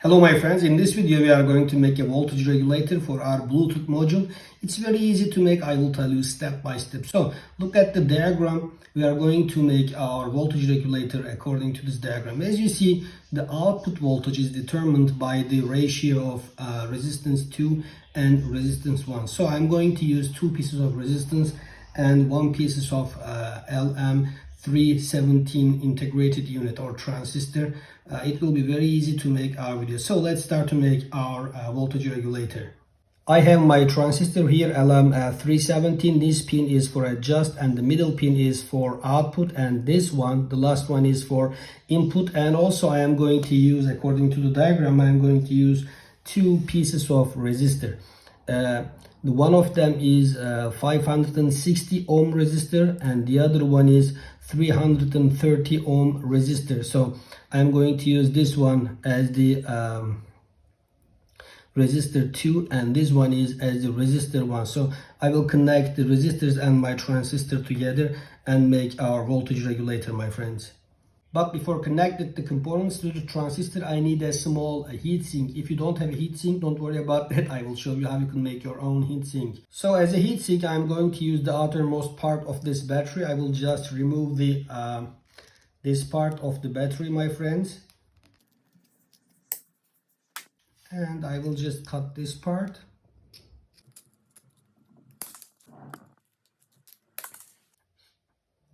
Hello my friends, in this video we are going to make a voltage regulator for our Bluetooth module. It's very easy to make, I will tell you step by step. So look at the diagram. We are going to make our voltage regulator according to this diagram. As you see, the output voltage is determined by the ratio of resistance 2 and resistance 1. So I'm going to use two pieces of resistance and one pieces of LM317 integrated unit or transistor. It will be very easy to make our video. So let's start to make our voltage regulator. I have my transistor here, LM317. This pin is for adjust and the middle pin is for output, and this one, the last one, is for input. And also I am going to use, according to the diagram, I am going to use two pieces of resistor. The one of them is 560 ohm resistor and the other one is 330 ohm resistor. So I'm going to use this one as the resistor 2 and this one is as the resistor 1. So I will connect the resistors and my transistor together and make our voltage regulator, my friends. But before connecting the components to the transistor, I need a small heatsink. If you don't have a heatsink, don't worry about that. I will show you how you can make your own heatsink. So as a heatsink, I'm going to use the outermost part of this battery. I will just remove the this part of the battery, my friends. And I will just cut this part.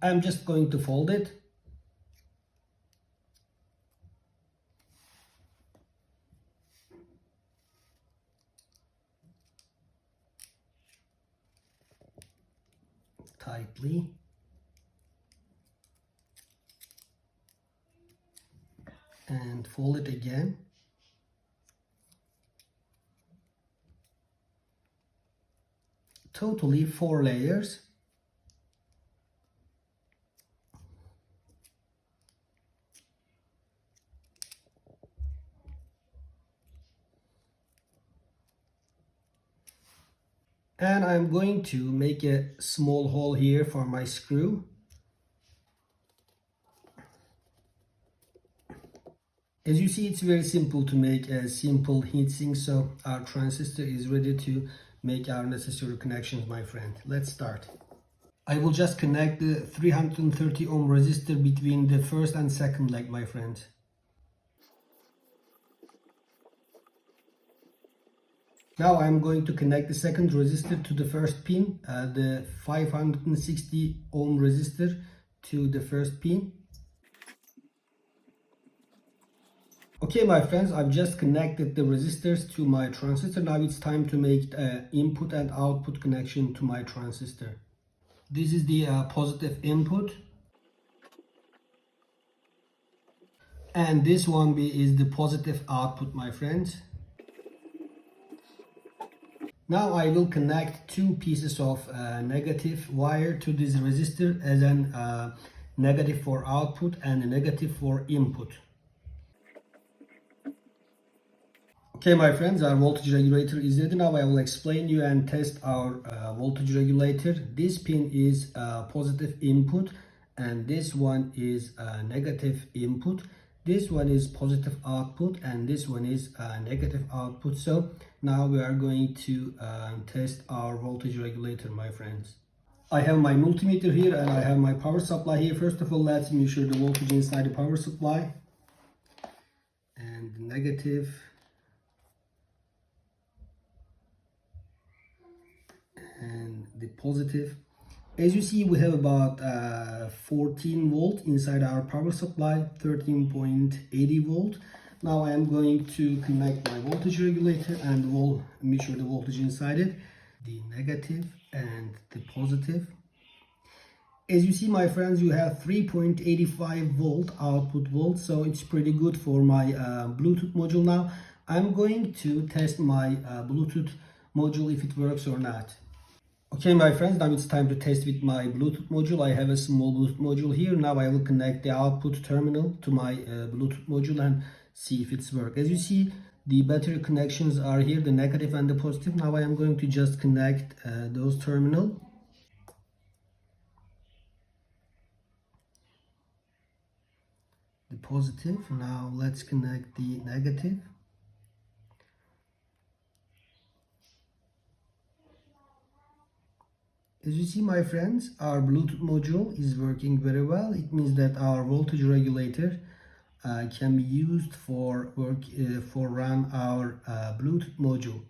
I'm just going to fold it. Tightly. And fold it again. Totally 4 layers. And I'm going to make a small hole here for my screw. As you see, it's very simple to make a simple heatsink, so our transistor is ready to make our necessary connections, my friend. Let's start. I will just connect the 330 ohm resistor between the first and second leg, my friend. Now I'm going to connect the second resistor to the first pin, the 560 ohm resistor to the first pin. Okay, my friends, I've just connected the resistors to my transistor. Now it's time to make input and output connection to my transistor. This is the positive input. And this one is the positive output, my friends. Now I will connect two pieces of negative wire to this resistor as an negative for output and a negative for input. Okay, my friends, our voltage regulator is ready. Now I will explain you and test our voltage regulator. This pin is positive input and this one is negative input. This one is positive output and this one is negative output. So now we are going to test our voltage regulator, my friends. I have my multimeter here and I have my power supply here. First of all, let's measure the voltage inside the power supply. And the negative and the positive. As you see, we have about 14 volt inside our power supply, 13.80 volt. Now I am going to connect my voltage regulator and we'll measure the voltage inside it, the negative and the positive. As you see, my friends, you have 3.85 volt output volt, so it's pretty good for my Bluetooth module. Now I'm going to test my Bluetooth module if it works or not. Okay, my friends, now it's time to test with my Bluetooth module. I have a small Bluetooth module here. Now I will connect the output terminal to my Bluetooth module and see if it's work. As you see, the battery connections are here, the negative and the positive. Now I am going to just connect those terminals. The positive. Now let's connect the negative. As you see, my friends, our Bluetooth module is working very well. It means that our voltage regulator can be used for run our Bluetooth module.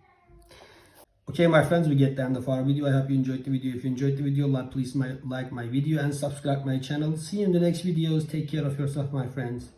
Okay, my friends, we get the end of our video. I hope you enjoyed the video. If you enjoyed the video, please like my video and subscribe my channel. See you in the next videos. Take care of yourself, my friends.